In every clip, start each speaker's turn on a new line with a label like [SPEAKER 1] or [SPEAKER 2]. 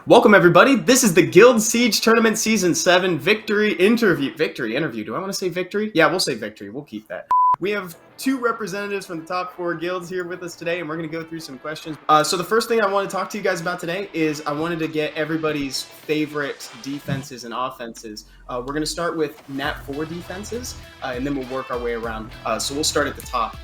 [SPEAKER 1] Welcome, everybody. This is the Guild Siege Tournament Season 7 Victory Interview. Victory Interview. Do I want to say victory? Yeah, we'll say victory. We'll keep that. We have two representatives from the top 4 guilds here with us today, and we're going to go through some questions. So the first thing I want to talk to you guys about today is I wanted to get everybody's favorite defenses and offenses. We're going to start with Nat 4 defenses, and then we'll work our way around. So we'll start at the top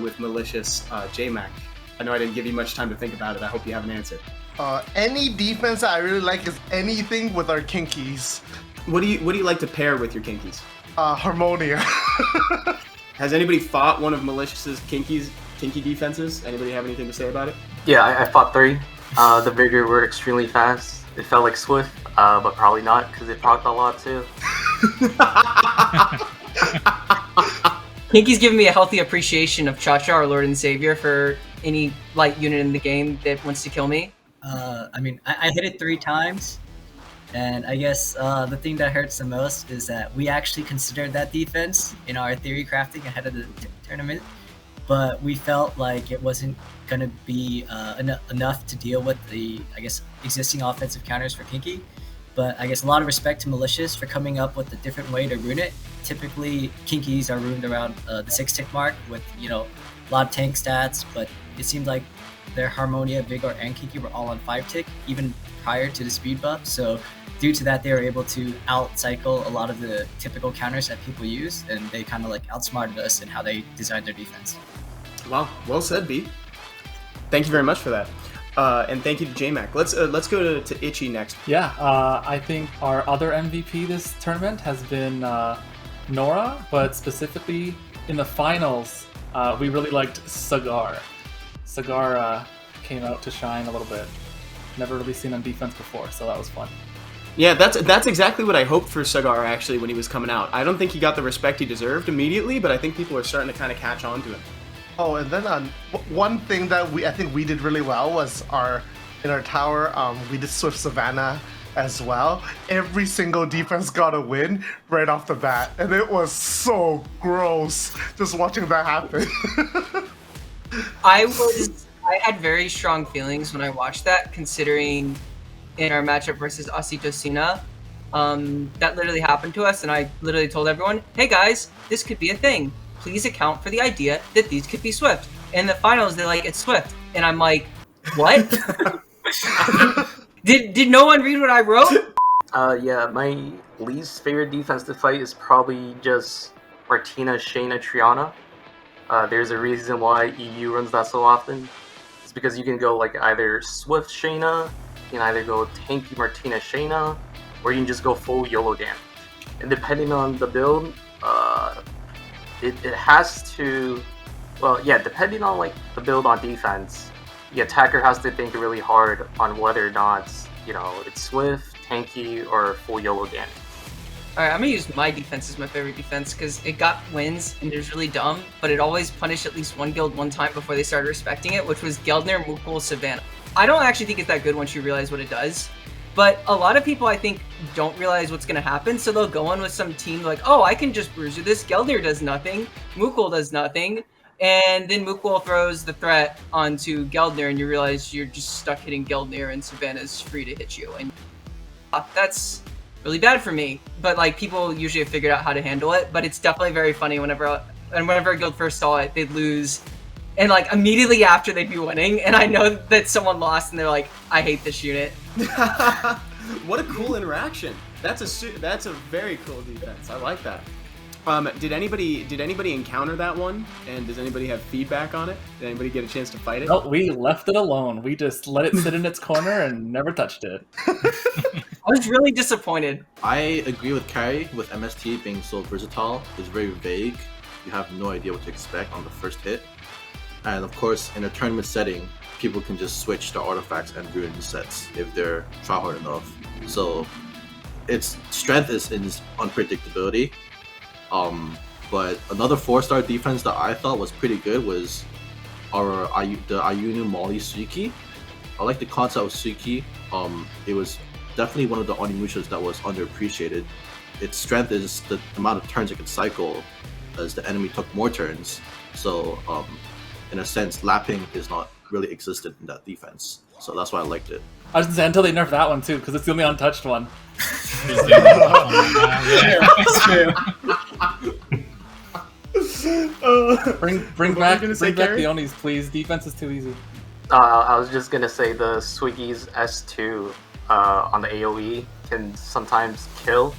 [SPEAKER 1] with malicious JMac. I know I didn't give you much time to think about it. I hope you have an answer.
[SPEAKER 2] Any defense that I really like is anything with our kinkies.
[SPEAKER 1] What do you like to pair with your kinkies?
[SPEAKER 2] Harmonia.
[SPEAKER 1] Has anybody fought one of Malicious's kinky defenses? Anybody have anything to say about it?
[SPEAKER 3] Yeah, I fought 3. The Vigor were extremely fast. It felt like Swift, but probably not because it procced a lot too.
[SPEAKER 4] Kinky's given me a healthy appreciation of Cha-Cha, our Lord and Savior, for any light unit in the game that wants to kill me.
[SPEAKER 5] I hit it 3 times, and I guess the thing that hurts the most is that we actually considered that defense in our theory crafting ahead of the tournament, but we felt like it wasn't going to be enough to deal with the, existing offensive counters for Kinky. But I guess a lot of respect to Malicious for coming up with a different way to rune it. Typically, Kinkies are runed around the 6-tick mark with, a lot of tank stats, but it seemed like their Harmonia, Vigor, and Kinky were all on 5-tick, even prior to the speed buff. So due to that, they were able to out-cycle a lot of the typical counters that people use, and they kind of outsmarted us in how they designed their defense.
[SPEAKER 1] Wow, well said, B. Thank you very much for that. And thank you to JMac. Let's go to Itchy next.
[SPEAKER 6] Yeah, I think our other MVP this tournament has been Nora, but specifically in the finals, we really liked Sagar. Sagar came out to shine a little bit. Never really seen on defense before, so that was fun.
[SPEAKER 1] Yeah, that's exactly what I hoped for Sagar, actually, when he was coming out. I don't think he got the respect he deserved immediately, but I think people are starting to kind of catch on to him.
[SPEAKER 2] Oh, and then one thing that I think we did really well was in our tower, we did Swift Savannah as well. Every single defense got a win right off the bat, and it was so gross just watching that happen.
[SPEAKER 4] I had very strong feelings when I watched that, considering in our matchup versus Osito Sina, that literally happened to us, and I literally told everyone, hey guys, this could be a thing. Please account for the idea that these could be Swift. In the finals, they're like, it's Swift. And I'm like, what? Did no one read what I wrote?
[SPEAKER 3] Yeah, my least favorite defense to fight is probably just Martina, Shayna, Triana. There's a reason why EU runs that so often. It's because you can go either Swift Shayna, you can either go tanky Martina Shayna, or you can just go full YOLO Gan. And depending on the build, it has to, depending on the build on defense, the attacker has to think really hard on whether or not, it's Swift, tanky, or full YOLO Gan.
[SPEAKER 4] Alright, I'm gonna use my defense as my favorite defense because it got wins and it was really dumb, but it always punished at least one guild one time before they started respecting it, which was Geldner, Mukul, Savannah. I don't actually think it's that good once you realize what it does, but a lot of people I think don't realize what's gonna happen, so they'll go on with some team like, oh, I can just bruiser this, Geldner does nothing, Mukul does nothing, and then Mukul throws the threat onto Geldner and you realize you're just stuck hitting Geldner and Savannah's free to hit you, and that's really bad for me, but people usually have figured out how to handle it. But it's definitely very funny whenever a guild first saw it, they'd lose, and immediately after they'd be winning, and I know that someone lost and they're like, I hate this unit.
[SPEAKER 1] What a cool interaction. That's a very cool defense. I like that. Did anybody encounter that one? And does anybody have feedback on it? Did anybody get a chance to fight it?
[SPEAKER 6] No, we left it alone. We just let it sit in its corner and never touched it.
[SPEAKER 4] I was really disappointed.
[SPEAKER 7] I agree with Carrie with MST being so versatile. It's very vague. You have no idea what to expect on the first hit. And of course, in a tournament setting, people can just switch the artifacts and ruin the sets if they're tryhard enough. So its strength is in its unpredictability. But another 4-star defense that I thought was pretty good was the Ayunu Molly Suiki. I like the concept of Suiki. It was definitely one of the Onimushas that was underappreciated. Its strength is the amount of turns it can cycle as the enemy took more turns. So in a sense, lapping is not really existent in that defense. So that's why I liked it.
[SPEAKER 6] I was gonna say until they nerf that one too, because it's the only untouched one.
[SPEAKER 5] Yeah, that's true.
[SPEAKER 6] Bring back the Onis, please. Defense is too easy.
[SPEAKER 3] I was just gonna say the Swiggy's S2 on the AoE can sometimes kill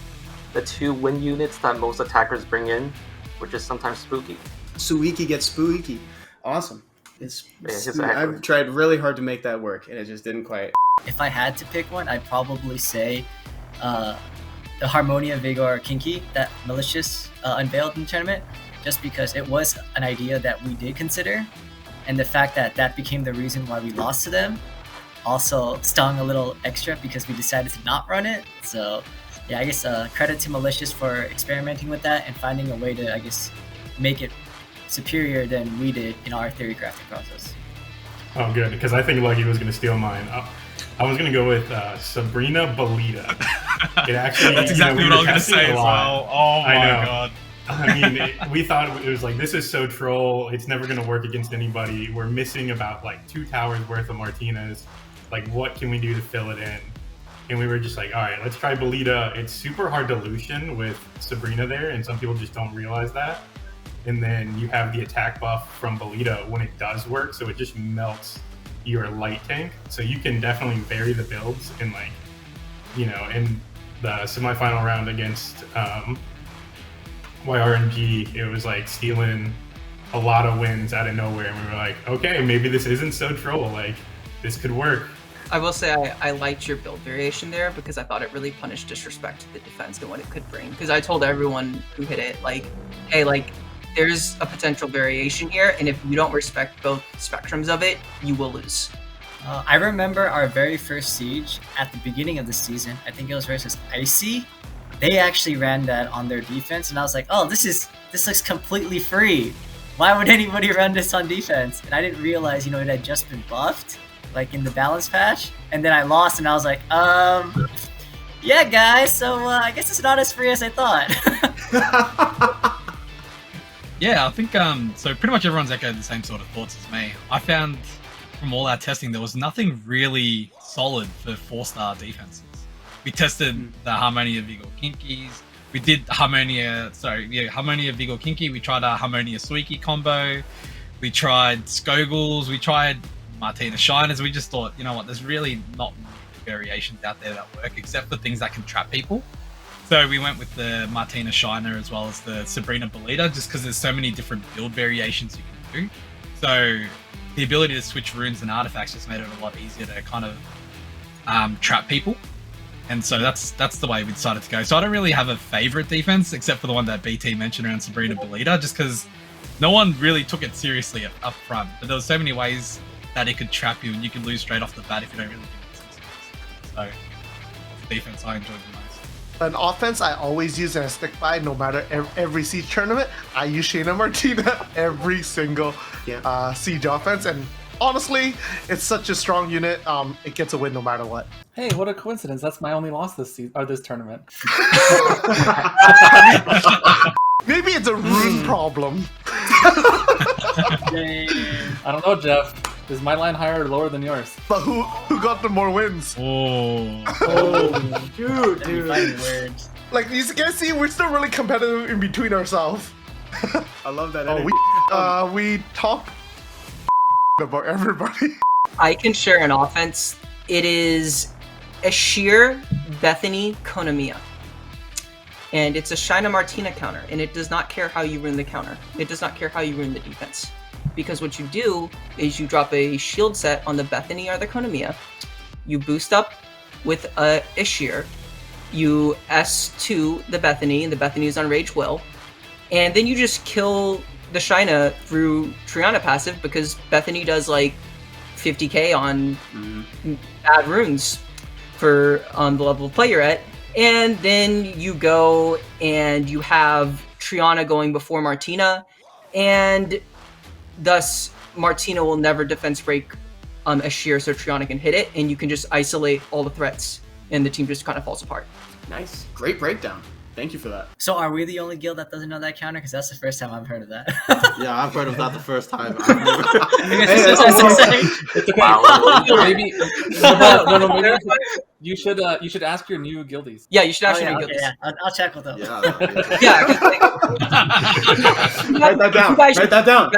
[SPEAKER 3] the 2 wind units that most attackers bring in, which is sometimes spooky.
[SPEAKER 1] Suiki gets spooky. Awesome. I've tried really hard to make that work, and it just didn't quite.
[SPEAKER 5] If I had to pick one, I'd probably say the Harmonia Vigor Kinky that Malicious unveiled in the tournament, just because it was an idea that we did consider, and the fact that that became the reason why we lost to them also stung a little extra because we decided to not run it. So yeah, I guess credit to Malicious for experimenting with that and finding a way to, I guess, make it superior than we did in our theory crafting process.
[SPEAKER 8] Oh, good, because I think Lucky was going to steal mine. I was going to go with Sabrina Belita. It actually,
[SPEAKER 9] that's exactly
[SPEAKER 8] we
[SPEAKER 9] what I
[SPEAKER 8] were
[SPEAKER 9] was going to
[SPEAKER 8] testing
[SPEAKER 9] say
[SPEAKER 8] a
[SPEAKER 9] as
[SPEAKER 8] lot.
[SPEAKER 9] well. Oh my god.
[SPEAKER 8] I mean, we thought it was like, this is so troll. It's never going to work against anybody. We're missing about like 2 towers worth of Martinez. Like, what can we do to fill it in? And we were just like, all right, let's try Belita. It's super hard to Lucian with Sabrina there, and some people just don't realize that. And then you have the attack buff from Belita when it does work, so it just melts your light tank. So you can definitely vary the builds, and like, in the semifinal round against YRNG, it was like stealing a lot of wins out of nowhere, and we were like, okay, maybe this isn't so troll, like this could work.
[SPEAKER 4] I will say I liked your build variation there because I thought it really punished disrespect to the defense and what it could bring. Because I told everyone who hit it, like, hey, like, there's a potential variation here, and if you don't respect both spectrums of it, you will lose.
[SPEAKER 5] I remember our very first siege at the beginning of the season. I think it was versus Icy. They actually ran that on their defense, and I was like, oh, this looks completely free. Why would anybody run this on defense? And I didn't realize, it had just been buffed, like in the balance patch. And then I lost, and I was like, yeah, guys, so I guess it's not as free as I thought.
[SPEAKER 9] Yeah, I think so pretty much everyone's echoed the same sort of thoughts as me. I found from all our testing there was nothing really solid for 4-star defenses. We tested the Harmonia Vigor Kinkis. We did Harmonia Vigor Kinky. We tried our Harmonia Suiki combo. We tried Skogels. We tried Martina Shiners. We just thought, you know what, there's really not many variations out there that work except for things that can trap people. So we went with the Martina Shiner as well as the Sabrina Belita, just because there's so many different build variations you can do. So the ability to switch runes and artifacts just made it a lot easier to kind of trap people. And so that's the way we decided to go. So I don't really have a favorite defense except for the one that BT mentioned around Sabrina Belita, just because no one really took it seriously up front. But there were so many ways that it could trap you, and you can lose straight off the bat if you don't really give it some serious. So that's the defense I enjoyed the most.
[SPEAKER 2] An offense I always use and I stick by no matter every Siege tournament. I use Shayna Martina every single Siege offense, and honestly, it's such a strong unit. It gets a win no matter what.
[SPEAKER 6] Hey, what a coincidence! That's my only loss this tournament.
[SPEAKER 2] Maybe it's a rune problem.
[SPEAKER 6] I don't know, Jeff. Is my line higher or lower than yours?
[SPEAKER 2] But who got the more wins?
[SPEAKER 9] Oh,
[SPEAKER 2] dude.
[SPEAKER 5] Words.
[SPEAKER 2] Like, you guys see, we're still really competitive in between ourselves.
[SPEAKER 1] I love that.
[SPEAKER 2] We talk about everybody.
[SPEAKER 4] I can share an offense. It is a sheer Bethany Konamiya. And it's a Shina Martina counter, and it does not care how you ruin the counter. It does not care how you ruin the defense. Because what you do is you drop a shield set on the Bethany or the Konamiya, you boost up with a Ishir, you S2 the Bethany, and the Bethany is on Rage Will, and then you just kill the Shina through Triana passive because Bethany does like 50k on bad runes for the level of play you're at, and then you go and you have Triana going before Martina, and thus Martina will never defense break a sheer so Triana can hit it, and you can just isolate all the threats and the team just kind of falls apart.
[SPEAKER 1] Nice. Great breakdown. Thank you for that.
[SPEAKER 5] So are we the only guild that doesn't know that counter? Because that's the first time I've heard of that.
[SPEAKER 7] Yeah, I've heard of that the first time. I've never...
[SPEAKER 6] It's okay. Maybe maybe you should ask your new guildies.
[SPEAKER 4] Yeah, you should actually
[SPEAKER 5] yeah,
[SPEAKER 4] be
[SPEAKER 5] okay,
[SPEAKER 4] guildies.
[SPEAKER 5] yeah. I'll check with them.
[SPEAKER 7] Yeah.
[SPEAKER 4] Yeah, 'cause, like,
[SPEAKER 1] Write that down.
[SPEAKER 4] you guys
[SPEAKER 1] Write that down.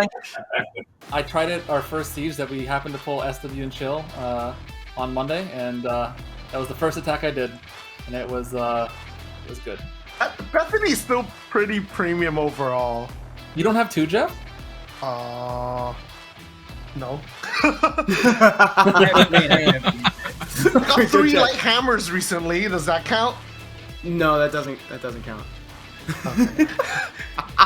[SPEAKER 6] I tried it our first siege that we happened to pull SW and chill on Monday, and that was the first attack I did, and it was good.
[SPEAKER 2] Bethany's still pretty premium overall.
[SPEAKER 6] You don't have 2, Jeff?
[SPEAKER 2] No.
[SPEAKER 5] I
[SPEAKER 2] Got 3 light hammers recently. Does that count?
[SPEAKER 1] No, that doesn't count.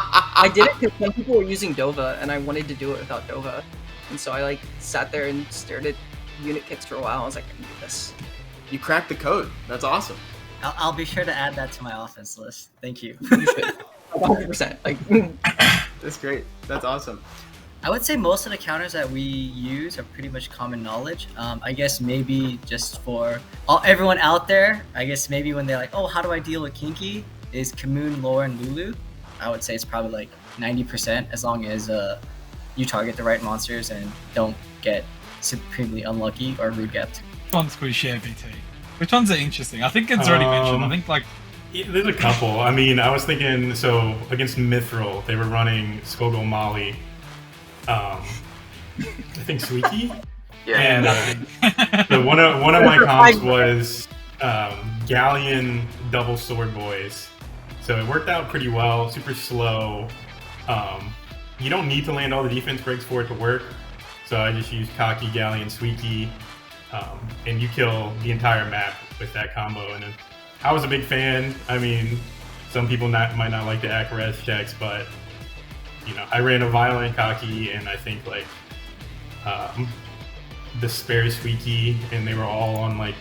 [SPEAKER 4] I did it because some people were using Dova, and I wanted to do it without Dova. And so I like sat there and stared at unit kits for a while. I was like, I can do this.
[SPEAKER 1] You cracked the code. That's awesome.
[SPEAKER 5] I'll be sure to add that to my offense list. Thank you.
[SPEAKER 4] You should. 100%. Like,
[SPEAKER 1] That's great. That's awesome.
[SPEAKER 5] I would say most of the counters that we use are pretty much common knowledge. I guess maybe just for everyone out there, I guess maybe when they're like, oh, how do I deal with Kinky? Is Kamoon, Lore, and Lulu. I would say it's probably like 90% as long as you target the right monsters and don't get supremely unlucky or rude gapped.
[SPEAKER 9] Which ones can we share, BT? Which ones are interesting? I think it's already mentioned. I think like
[SPEAKER 8] There's a couple. I mean, I was thinking, so against Mithril, they were running Skogul Mali. I think Squeaky. And so one of my comps was Galleon Double Sword Boys. So it worked out pretty well. Super slow. You don't need to land all the defense breaks for it to work. So I just used Cocky, Galleon, Squeaky, and you kill the entire map with that combo. And I was a big fan. I mean, some people might not like the Akares checks, but you know, I ran a Violent Cocky, and I think like the spare Squeaky, and they were all on like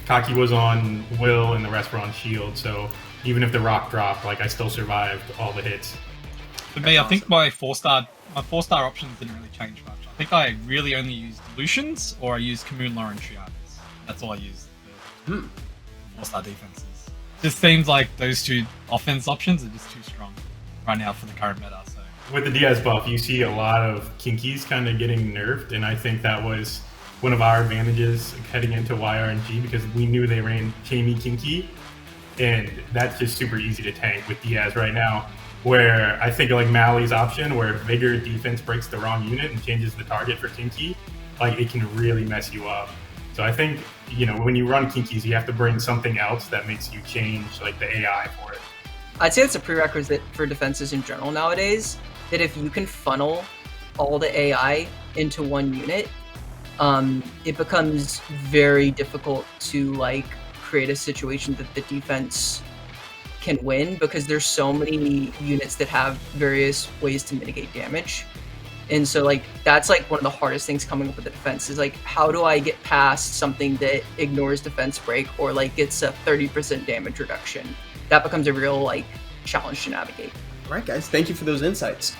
[SPEAKER 8] Cocky was on Will, and the rest were on Shield. So even if the rock dropped, like I still survived all the hits.
[SPEAKER 9] for me, I think my 4-star options didn't really change much. I think I really only used Lucians, or I used Kamoon, Lauren, Triadas. That's all I used. The 4-star defenses. Just seems like those 2 offense options are just too strong right now for the current meta. So
[SPEAKER 8] With the Diaz buff, you see a lot of Kinkies kind of getting nerfed, and I think that was one of our advantages heading into YRNG, because we knew they ran Chamey Kinky, and that's just super easy to tank with Diaz right now. Where I think like Mali's option, where Vigor defense breaks the wrong unit and changes the target for Kinky, like it can really mess you up. So I think, you know, when you run Kinkies, you have to bring something else that makes you change like the AI for it.
[SPEAKER 4] I'd say it's a prerequisite for defenses in general nowadays, that if you can funnel all the AI into one unit, it becomes very difficult to like create a situation that the defense can win, because there's so many units that have various ways to mitigate damage. And so like that's like one of the hardest things coming up with the defense is like, how do I get past something that ignores defense break or like gets a 30% damage reduction? That becomes a real like challenge to navigate.
[SPEAKER 1] All right, guys, thank you for those insights.